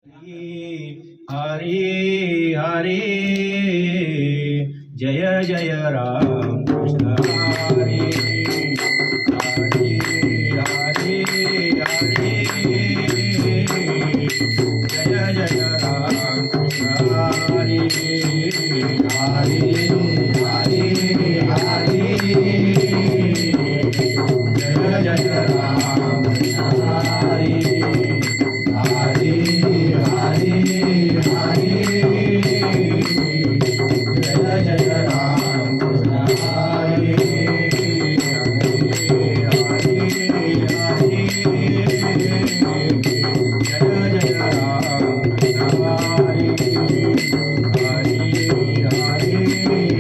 Hare Hare Jai Jai Ram Krishna Hare Hare Hare Hare Jai Jai Ram Krishna Hare Hare Hare Hare Jai Jai Ram Krishna Hare Hare Hare Hare Jai Jai Ram Krishna Hare Hare Hare Jai Jai Ram Krishna Hare Hare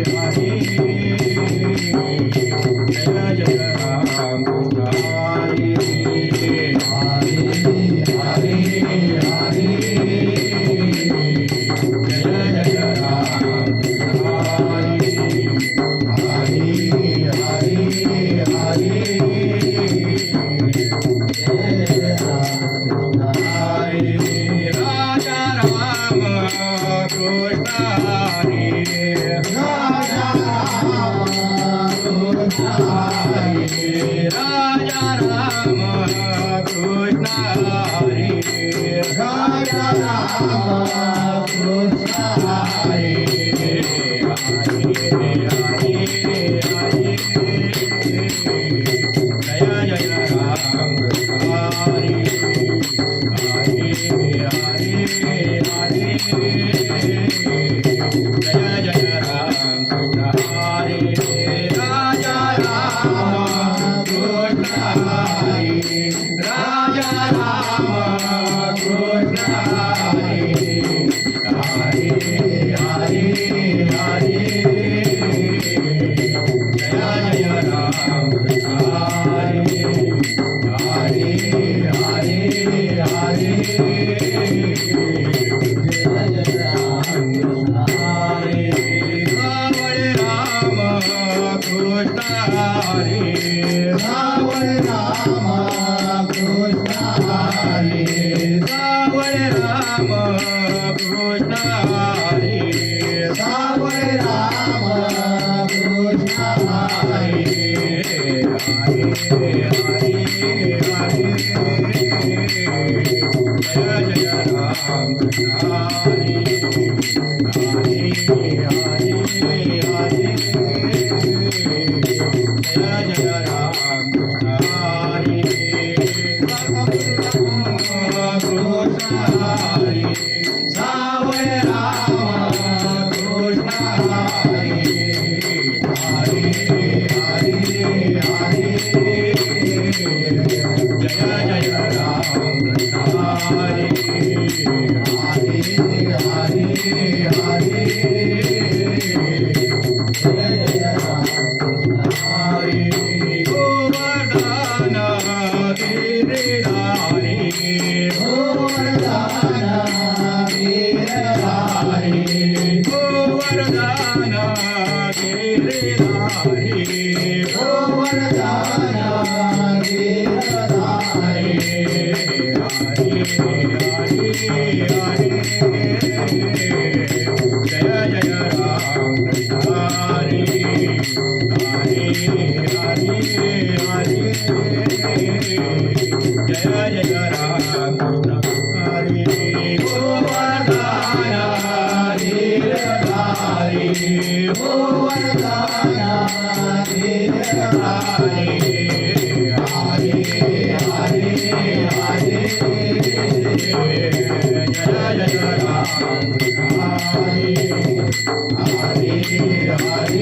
Hare Hare Jai Jai Ram Krishna Hare Hare Hare Hare Jai Jai Ram Krishna Hare Hare Hare Hare Jai Jai Ram Hare Raja Ram Krishna Hare Raja Ram Krishna Hare Raja Ram Krishna Hare Raja Ram Krishna Hare Hare Hare Hare Jai Jai Ram Krishna Hare Hare Hare Hare Jai Jai Ram Krishna Hare Raja Ram Krishna Hare Raja Ram Krishna Hare Hare Hare Hare Jai Jai Ram Krishna Hare Hare Hare Hare Jai Jai Ram Krishna Hare Ravan Ram Krishna Hare Ravan Ram Krishna Hare Ravan Ram Krishna Hare Ravan Ram Krishna Hare Hare Hare Hare Jai Jai Ram Krishna Hare Hare Hare Hare Jai Jai Ram Krishna Hare Krishna Hare Savoi Ram Krishna Hare Hare Hare Hare Jai Jai Ram Krishna Hare Hare Hare Hare Jai Jai Ram Krishna Hare Govardhan Giridhari Govardhan Giridhari Govardhan Giridhari Govardhan Giridhari Hare Hare Hare Jai Jai Ram Krishna Hare Hare Hare Hare Jai Jai Ram Krishna Hare Govardhan Giridhari Govardhan Giridhari Hare Hare Hare Jai Jai Ram Krishna Hare Hare Hare